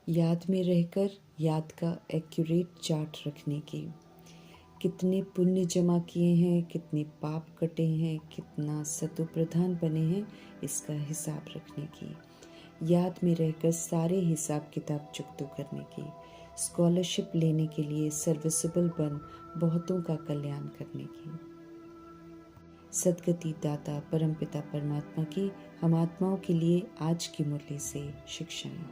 याद में रहकर याद का एक्यूरेट चार्ट रखने की, कितने पुण्य जमा किए हैं, कितने पाप कटे हैं, कितना सतोप्रधान बने हैं, इसका हिसाब रखने की, याद में रहकर सारे हिसाब किताब चुकतो करने की, स्कॉलरशिप लेने के लिए सर्विसेबल बन बहुतों का कल्याण करने की। सदगति दाता परमपिता परमात्मा की हम आत्माओं के लिए आज की मुरली से शिक्षाएं।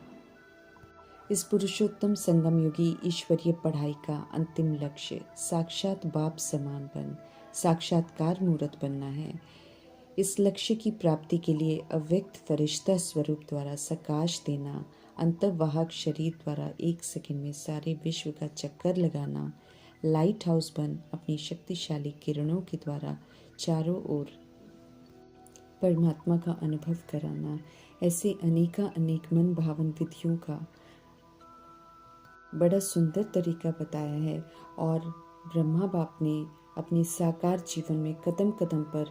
इस पुरुषोत्तम संगम युगी ईश्वरीय पढ़ाई का अंतिम लक्ष्य साक्षात बाप समान बन साक्षात्कार मूर्त बनना है। इस लक्ष्य की प्राप्ति के लिए अव्यक्त फरिश्ता स्वरूप द्वारा सकाश देना, अंतर्वाहक शरीर द्वारा 1 सेकंड में सारे विश्व का चक्कर लगाना, लाइट हाउस बन अपनी शक्तिशाली किरणों के द्वारा चारों ओर परमात्मा का अनुभव कराना, ऐसे अनेक मन भावन विधियों का बड़ा सुंदर तरीका बताया है। और ब्रह्मा बाप ने अपने साकार जीवन में कदम कदम पर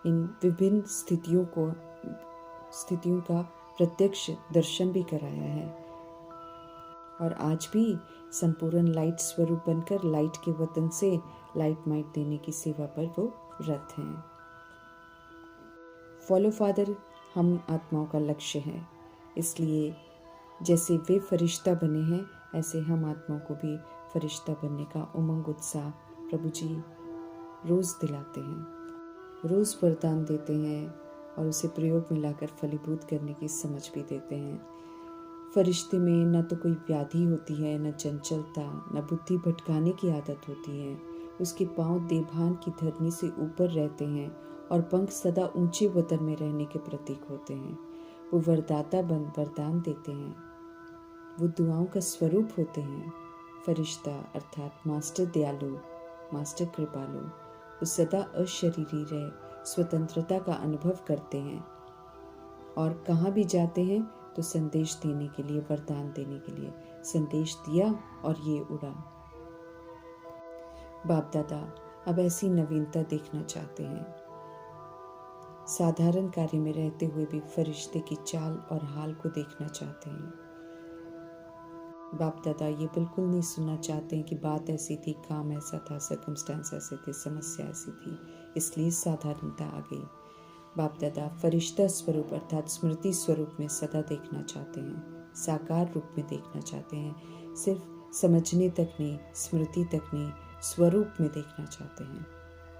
इन विभिन्न स्थितियों का प्रत्यक्ष दर्शन भी कराया है। और आज भी संपूर्ण लाइट स्वरूप बनकर लाइट के वतन से लाइट माइट देने की सेवा पर वो रत हैं। फॉलो फादर हम आत्माओं का लक्ष्य है, इसलिए जैसे वे फरिश्ता बने हैं ऐसे हम आत्माओं को भी फरिश्ता बनने का उमंग उत्साह प्रभु जी रोज दिलाते हैं, रोज वरदान देते हैं और उसे प्रयोग में लाकर फलीभूत करने की समझ भी देते हैं। फरिश्ते में न तो कोई व्याधि होती है, न चंचलता, न बुद्धि भटकाने की आदत होती है। उसके पांव देभान की धरनी से ऊपर रहते हैं और पंख सदा ऊंचे वतन में रहने के प्रतीक होते हैं। वो वरदाता बन वरदान देते हैं, वो दुआओं का स्वरूप होते हैं। फरिश्ता अर्थात मास्टर दयालु, मास्टर कृपालु, वो सदा अशरीरी रह स्वतंत्रता का अनुभव करते हैं और कहाँ भी जाते हैं तो संदेश देने के लिए, वरदान देने के लिए संदेश दिया और ये उड़ा। बाप दादा अब ऐसी नवीनता देखना चाहते हैं। साधारण कार्य में रहते हुए भी फरिश्ते की चाल और हाल को देखना चाहते हैं। बाप दादा ये बिल्कुल नहीं सुनना चाहते हैं कि बात ऐसी थी, काम ऐसा था, सर्कमस्टेंस ऐसे थे, समस्या ऐसी थी, इसलिए साधारणता आ गई। बाप दादा फरिश्ता स्वरूप अर्थात स्मृति स्वरूप में सदा देखना चाहते हैं, साकार रूप में देखना चाहते हैं। सिर्फ समझने तक नहीं, स्मृति तक नहीं, स्वरूप में देखना चाहते हैं।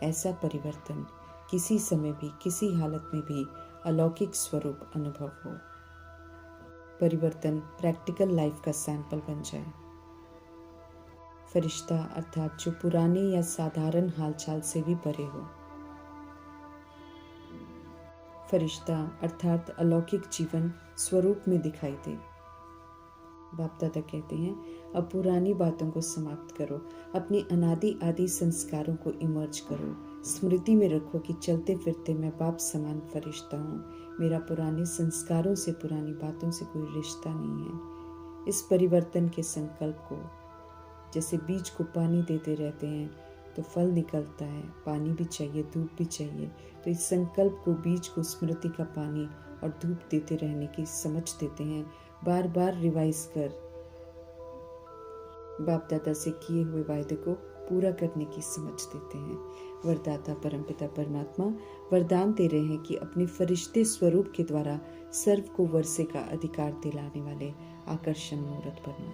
ऐसा परिवर्तन किसी समय भी, किसी हालत में भी अलौकिक स्वरूप अनुभव हो। परिवर्तन प्रैक्टिकल लाइफ का सैंपल बन जाए। फरिश्ता अर्थात जो पुराने या साधारण हालचाल से भी परे हो। फरिश्ता अर्थात अलौकिक जीवन स्वरूप में दिखाई दे। बाप दादा कहते हैं अब पुरानी बातों को समाप्त करो, अपने अनादि आदि संस्कारों को इमर्ज करो, स्मृति में रखो कि चलते फिरते मैं बाप समान फरिश्ता हूँ, मेरा पुराने संस्कारों से, पुरानी बातों से कोई रिश्ता नहीं है। इस परिवर्तन के संकल्प को, जैसे बीज को पानी देते रहते हैं तो फल निकलता है, पानी भी चाहिए, धूप भी चाहिए, तो इस संकल्प को, बीज को स्मृति का पानी और धूप देते रहने की समझ देते हैं। बार बार रिवाइज कर बाप दादा से किए हुए वायदे को पूरा करने की समझ देते हैं। वरदाता परमपिता परमात्मा वरदान दे रहे हैं कि अपने फरिश्ते स्वरूप के द्वारा सर्व को वर्षे का अधिकार दिलाने वाले आकर्षण मूर्त बनो।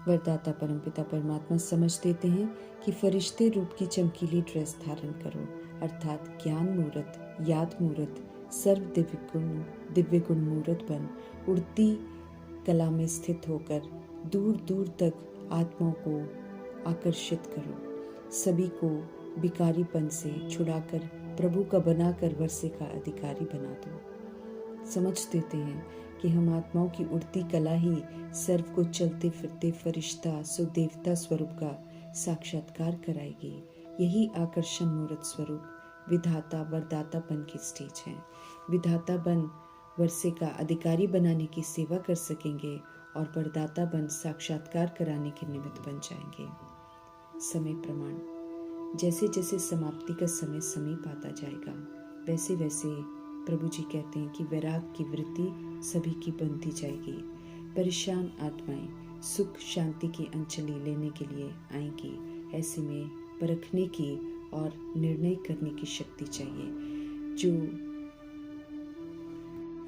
वरदाता परमपिता परमात्मा समझ देते हैं कि फरिश्ते रूप की चमकीली ड्रेस धारण करो, अर्थात ज्ञान मूर्त, याद मूर्त, सर्व दिव्य गुण मूर्त बन उड़ती कला में स्थित होकर दूर दूर तक आत्माओं को आकर्षित करो। सभी को बिकारीपन से छुड़ाकर प्रभु का बनाकर वर्षे का अधिकारी बना दो। समझ देते हैं कि हम आत्माओं की उड़ती कला ही सर्व को चलते फिरते फरिश्ता सुदेवता स्वरूप का साक्षात्कार कराएगी। यही आकर्षण मूर्त स्वरूप विधाता वरदातापन की स्टेज है। विधाता बन वर्षे का अधिकारी बनाने की सेवा कर सकेंगे और वरदाता बन साक्षात्कार कराने के निमित्त बन जाएंगे। समय प्रमाण, जैसे जैसे समाप्ति का समय समीप आता जाएगा वैसे वैसे प्रभु जी कहते हैं कि वैराग की वृत्ति सभी की बनती जाएगी। परेशान आत्माएं सुख शांति की अंजलि लेने के लिए आएंगी। ऐसे में परखने की और निर्णय करने की शक्ति चाहिए जो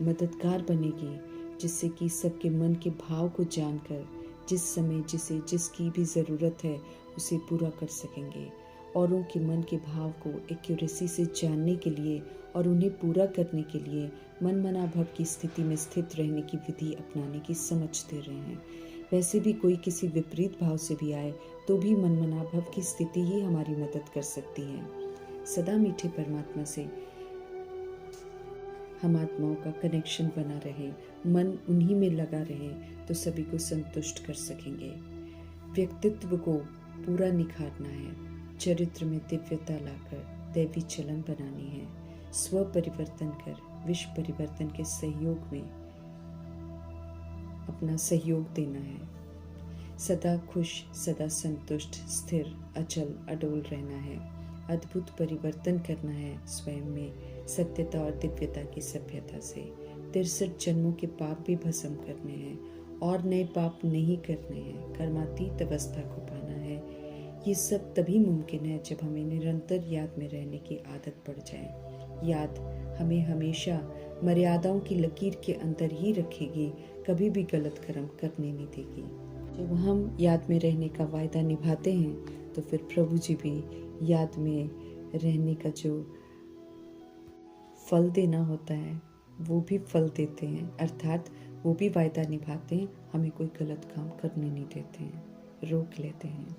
मददगार बनेगी, जिससे कि सबके मन के भाव को जानकर जिस समय जिसे जिसकी भी ज़रूरत है उसे पूरा कर सकेंगे। औरों के मन के भाव को एक्यूरेसी से जानने के लिए और उन्हें पूरा करने के लिए मन मनाभव की स्थिति में स्थित रहने की विधि अपनाने की समझ दे रहे हैं। वैसे भी कोई किसी विपरीत भाव से भी आए तो भी मन मनाभव की स्थिति ही हमारी मदद कर सकती है। सदा मीठे परमात्मा से हम आत्माओं का कनेक्शन बना रहे, मन उन्हीं में लगा रहे तो सभी को संतुष्ट कर सकेंगे। व्यक्तित्व को पूरा निखारना है, चरित्र में दिव्यता लाकर दैवी चलन बनानी है, स्व परिवर्तन कर विश्व परिवर्तन के सहयोग में अपना सहयोग देना है। सदा खुश, सदा संतुष्ट, स्थिर, अचल, अडोल रहना है। अद्भुत परिवर्तन करना है स्वयं में, सत्यता और दिव्यता की सभ्यता से। 63 जन्मों के पाप भी भस्म करने हैं और नए पाप नहीं करने हैं। कर्मातीत अवस्था को पाना है। ये सब तभी मुमकिन है जब हमें निरंतर याद में रहने की आदत पड़ जाए। याद हमें हमेशा मर्यादाओं की लकीर के अंदर ही रखेगी, कभी भी गलत कर्म करने नहीं देगी। जब हम याद में रहने का वायदा निभाते हैं तो फिर प्रभु जी भी याद में रहने का जो फल देना होता है वो भी फल देते हैं, अर्थात वो भी वायदा निभाते हैं, हमें कोई गलत काम करने नहीं देते हैं, रोक लेते हैं।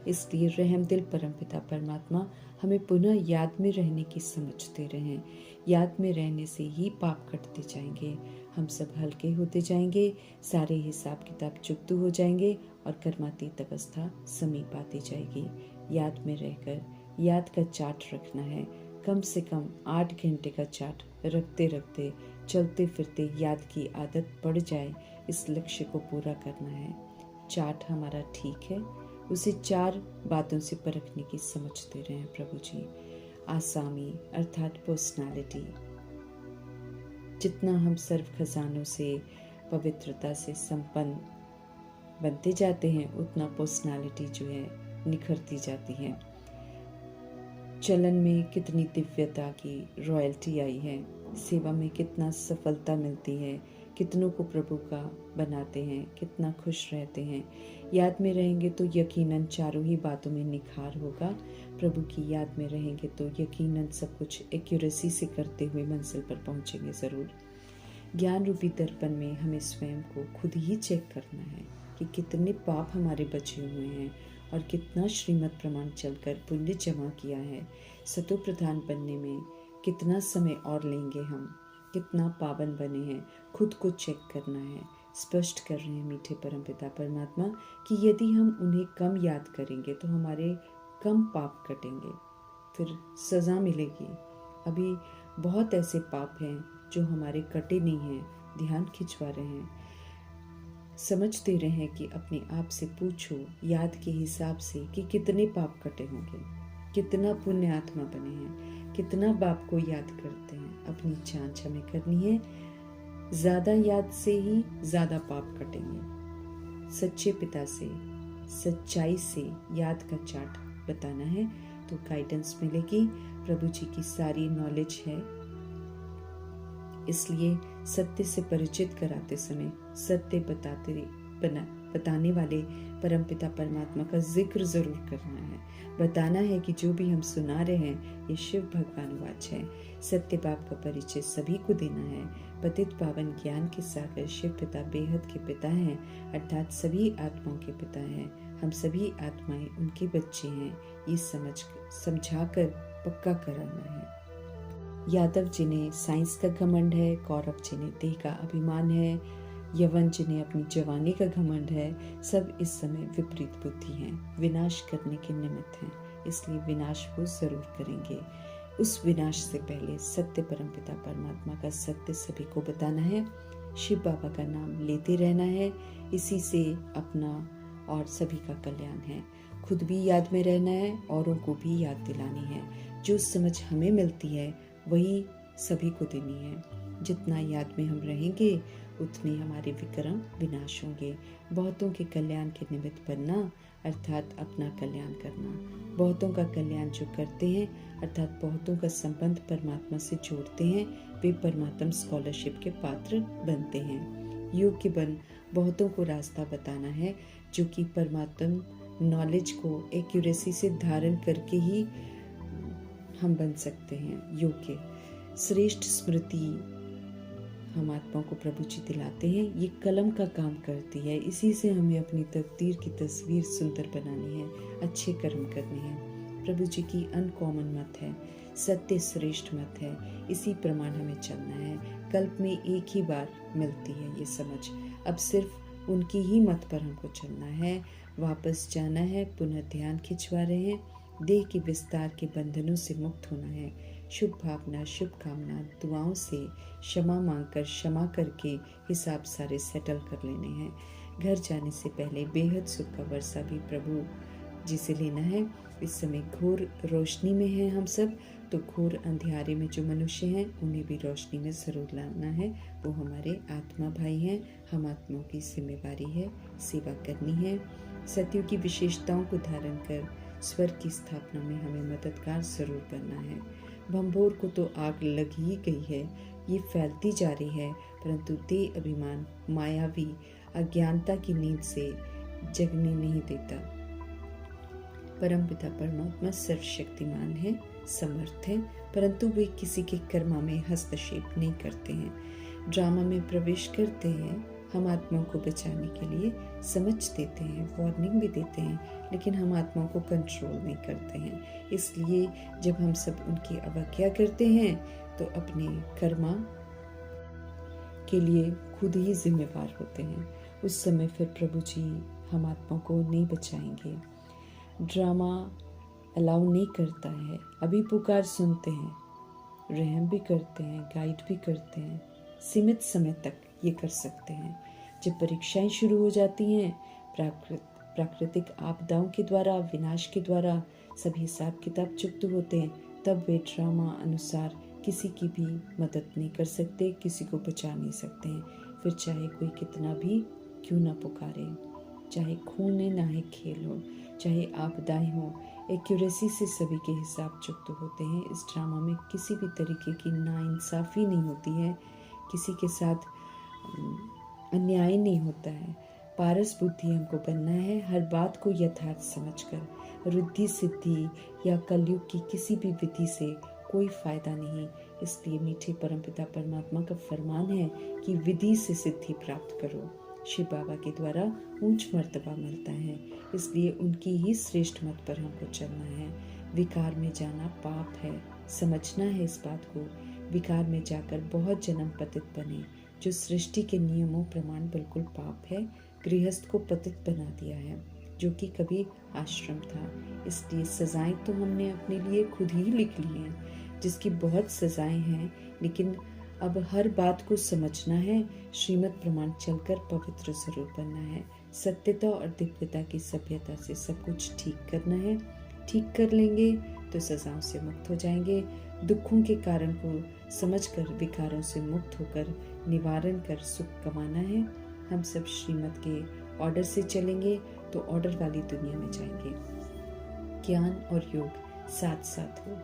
इसलिए रहमदिल परमपिता परमात्मा हमें पुनः याद में रहने की समझ दे रहे हैं। याद में रहने से ही पाप कटते जाएंगे, हम सब हल्के होते जाएंगे, सारे हिसाब किताब चुकतू हो जाएंगे और कर्मातीत अवस्था समीप आती जाएगी। याद में रहकर याद का चार्ट रखना है, कम से कम 8 घंटे का चार्ट रखते रखते चलते फिरते याद की आदत पड़ जाए, इस लक्ष्य को पूरा करना है। चार्ट हमारा ठीक है, उसे 4 बातों से परखने की समझ दे रहे हैं प्रभु जी। आसामी अर्थात पर्सनालिटी, जितना हम सर्व खजानों से पवित्रता से संपन्न बनते जाते हैं उतना पर्सनालिटी जो है निखरती जाती है। चलन में कितनी दिव्यता की रॉयल्टी आई है, सेवा में कितना सफलता मिलती है, कितनों को प्रभु का बनाते हैं, कितना खुश रहते हैं। याद में रहेंगे तो यकीनन चारों ही बातों में निखार होगा। प्रभु की याद में रहेंगे तो यकीनन सब कुछ एक्यूरेसी से करते हुए मंजिल पर पहुंचेंगे ज़रूर। ज्ञान रूपी दर्पण में हमें स्वयं को खुद ही चेक करना है कि कितने पाप हमारे बचे हुए हैं और कितना श्रीमद् प्रमाण चलकर पुण्य जमा किया है। सतो प्रधान बनने में कितना समय और लेंगे हम, कितना पावन बने हैं, खुद को चेक करना है। स्पष्ट कर रहे हैं मीठे परमपिता परमात्मा कि यदि हम उन्हें कम याद करेंगे तो हमारे कम पाप कटेंगे, फिर सज़ा मिलेगी। अभी बहुत ऐसे पाप हैं जो हमारे कटे नहीं हैं, ध्यान खिंचवा रहे हैं, समझ दे रहे हैं कि अपने आप से पूछो याद के हिसाब से कि कितने पाप कटे होंगे, कितना पुण्य आत्मा बने हैं, कितना बाप को याद करते हैं। अपनी जांच हमें करनी है, ज़्यादा याद से ही ज़्यादा पाप कटेंगे। सच्चे पिता से सच्चाई से याद का चार्ट बताना है तो गाइडेंस मिलेगी। प्रभु जी की सारी नॉलेज है, इसलिए सत्य से परिचित कराते समय सत्य बताने वाले परमपिता परमात्मा का जिक्र जरूर करना है। बताना है कि जो भी हम सुना रहे हैं ये शिव भगवान वाच है। सत्य बाप का परिचय सभी को देना है। पतित पावन ज्ञान के सागर शिव पिता बेहद के पिता हैं, अर्थात सभी आत्माओं के पिता हैं। हम सभी आत्माएं उनके बच्चे हैं, ये समझाकर पक्का कराना है। यादव जिन्हें साइंस का घमंड है, कौरव जिन्हें देह का अभिमान है, यवन जिन्हें अपनी जवानी का घमंड है, सब इस समय विपरीत बुद्धि हैं, विनाश करने के निमित्त हैं। इसलिए विनाश वो जरूर करेंगे। उस विनाश से पहले सत्य परमपिता परमात्मा का सत्य सभी को बताना है। शिव बाबा का नाम लेते रहना है, इसी से अपना और सभी का कल्याण है। खुद भी याद में रहना है, औरों को भी याद दिलानी है। जो समझ हमें मिलती है वही सभी को देनी है। जितना याद में हम रहेंगे उतने हमारे विक्रम विनाश होंगे। बहुतों के कल्याण के निमित्त बनना अर्थात अपना कल्याण करना, बहुतों का कल्याण जो करते हैं अर्थात बहुतों का संबंध परमात्मा से जोड़ते हैं, वे परमात्मा स्कॉलरशिप के पात्र बनते हैं। योग्य बन बहुतों को रास्ता बताना है, जो कि परमात्मा नॉलेज को एक्यूरेसी से धारण करके ही हम बन सकते हैं। योग्य श्रेष्ठ स्मृति हम आत्मा को प्रभु जी दिलाते हैं, ये कलम का काम करती है। इसी से हमें अपनी तकदीर की तस्वीर सुंदर बनानी है, अच्छे कर्म करने हैं। प्रभु जी की अनकॉमन मत है, सत्य श्रेष्ठ मत है, इसी प्रमाण हमें चलना है। कल्प में एक ही बार मिलती है ये समझ, अब सिर्फ उनकी ही मत पर हमको चलना है, वापस जाना है। पुनः ध्यान खिंचवा रहे हैं, देह के विस्तार के बंधनों से मुक्त होना है। शुभ भावना, शुभ कामना, दुआओं से क्षमा मांगकर क्षमा करके हिसाब सारे सेटल कर लेने हैं। घर जाने से पहले बेहद सुख का वर्षा भी प्रभु जी से लेना है। इस समय घोर रोशनी में हैं हम सब, तो घोर अंधियारे में जो मनुष्य हैं उन्हें भी रोशनी में ज़रूर लाना है। वो हमारे आत्मा भाई हैं, हम आत्माओं की जिम्मेवारी है, सेवा करनी है। सत्यों की विशेषताओं को धारण कर स्वर्ग की स्थापना में हमें मददगार जरूर बनना है। भंभोर को तो आग लग ही गई है, ये फैलती जा रही है, परंतु देह अभिमान मायावी अज्ञानता की नींद से जगने नहीं देता। परमपिता परमात्मा सर्वशक्तिमान है, समर्थ है, परंतु वे किसी के कर्म में हस्तक्षेप नहीं करते हैं। ड्रामा में प्रवेश करते हैं, हम आत्माओं को बचाने के लिए समझ देते हैं, वार्निंग भी देते हैं, लेकिन हम आत्माओं को कंट्रोल नहीं करते हैं। इसलिए जब हम सब उनकी अवज्ञा करते हैं तो अपने कर्मा के लिए खुद ही जिम्मेवार होते हैं। उस समय फिर प्रभु जी हम आत्माओं को नहीं बचाएंगे। ड्रामा अलाउ नहीं करता है, अभी पुकार सुनते हैं, रहम भी करते हैं, गाइड भी करते हैं, सीमित समय तक ये कर सकते हैं। जब परीक्षाएं शुरू हो जाती हैं, प्राकृतिक आपदाओं के द्वारा, विनाश के द्वारा सब हिसाब किताब चुकते होते हैं, तब वे ड्रामा अनुसार किसी की भी मदद नहीं कर सकते, किसी को बचा नहीं सकते हैं। फिर चाहे कोई कितना भी क्यों ना पुकारे, चाहे खून नाहे खेल हो, चाहे आपदाएं हो, एक्यूरेसी से सभी के हिसाब चुकते होते हैं। इस ड्रामा में किसी भी तरीके की नाइंसाफ़ी नहीं होती है, किसी के साथ अन्याय नहीं होता है। पारस बुद्धि हमको बनना है, हर बात को यथार्थ समझकर। रिद्धि सिद्धि या कलयुग की किसी भी विधि से कोई फायदा नहीं। इसलिए मीठे परमपिता परमात्मा का फरमान है कि विधि से सिद्धि प्राप्त करो। शिव बाबा के द्वारा ऊंच मर्तबा मिलता है, इसलिए उनकी ही श्रेष्ठ मत पर हमको चलना है। विकार में जाना पाप है, समझना है इस बात को। विकार में जाकर बहुत जन्म पतित बने, जो सृष्टि के नियमों प्रमाण बिल्कुल पाप है। गृहस्थ को पतित बना दिया है, जो कि कभी आश्रम था। इसलिए सजाएं तो हमने अपने लिए खुद ही लिख ली हैं, जिसकी बहुत सजाएं हैं, लेकिन अब हर बात को समझना है। श्रीमत प्रमाण चलकर पवित्र जरूर बनना है। सत्यता और दिव्यता की सभ्यता से सब कुछ ठीक करना है। ठीक कर लेंगे तो सजाओं से मुक्त हो जाएंगे। दुखों के कारण को समझकर विकारों से मुक्त होकर निवारण कर सुख कमाना है। हम सब श्रीमत के ऑर्डर से चलेंगे तो ऑर्डर वाली दुनिया में जाएंगे। ज्ञान और योग साथ साथ हो,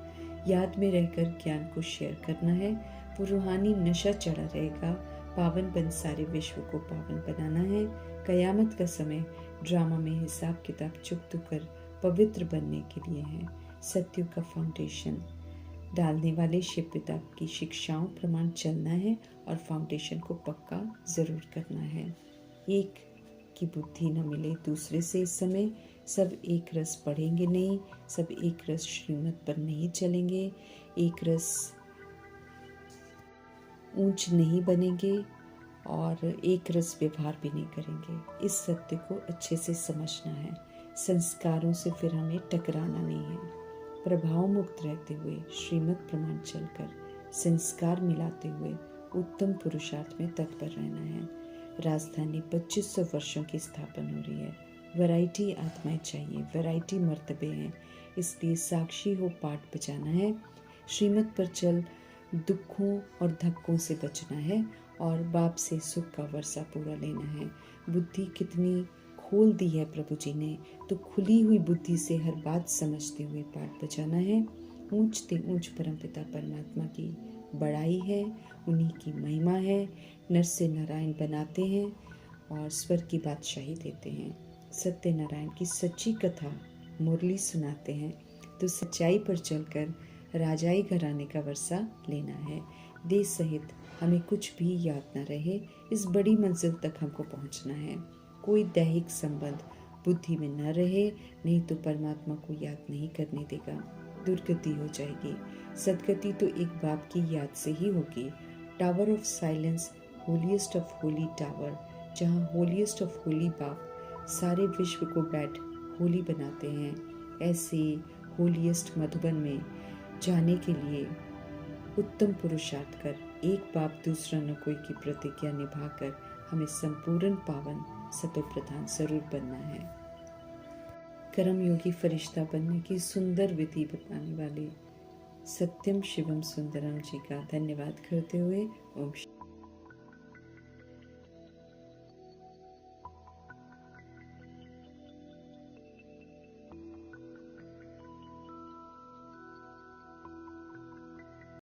याद में रहकर ज्ञान को शेयर करना है। वो रूहानी नशा चढ़ा रहेगा, पावन बन सारे विश्व को पावन बनाना है। कयामत का समय ड्रामा में हिसाब किताब चुकत कर पवित्र बनने के लिए है। सत्य का फाउंडेशन डालने वाले शिव पिता की शिक्षाओं प्रमाण चलना है और फाउंडेशन को पक्का जरूर करना है। एक की बुद्धि न मिले दूसरे से। इस समय सब एक रस पढ़ेंगे नहीं, सब एक रस श्रीमत पर नहीं चलेंगे, एक रस ऊंच नहीं बनेंगे और एक रस व्यवहार भी नहीं करेंगे। इस सत्य को अच्छे से समझना है। संस्कारों से फिर हमें टकराना नहीं है। प्रभाव मुक्त रहते हुए श्रीमत प्रमाण चलकर संस्कार मिलाते हुए उत्तम पुरुषार्थ में तत्पर रहना है। राजधानी 2500 वर्षों की स्थापना हो रही है। वैरायटी आत्माएं चाहिए, वैरायटी मर्तबे हैं, इसलिए साक्षी हो पाठ बजाना है। श्रीमत पर चल दुखों और धक्कों से बचना है और बाप से सुख का वर्षा पूरा लेना है। बुद्धि कितनी खोल दी है प्रभु जी ने, तो खुली हुई बुद्धि से हर बात समझते हुए पाठ बजाना है। ऊंचते ऊंच परमपिता परमात्मा की बड़ाई है, उन्हीं की महिमा है। नर से नारायण बनाते हैं और स्वर की बादशाही देते हैं। सत्यनारायण की सच्ची कथा मुरली सुनाते हैं, तो सच्चाई पर चलकर राजाई घराने का वर्षा लेना है। देश सहित हमें कुछ भी याद न रहे, इस बड़ी मंजिल तक हमको पहुंचना है। कोई दैहिक संबंध बुद्धि में न रहे, नहीं तो परमात्मा को याद नहीं करने देगा, दुर्गति हो जाएगी। सदगति तो एक बाप की याद से ही होगी। Tower of silence, holiest of Holi tower, जहाँ होलीएस्ट ऑफ होली बाप सारे विश्व को बैठ होली बनाते हैं, ऐसे होलीएस्ट मधुबन में जाने के लिए उत्तम पुरुषार्थ कर एक बाप दूसरा न कोई की प्रतिज्ञा निभाकर हमें संपूर्ण पावन सतो प्रधान जरूर बनना है। कर्मयोगी फरिश्ता बनने की सुंदर विधि बताने वाले सत्यम शिवम सुंदरम जी का धन्यवाद करते हुए ओम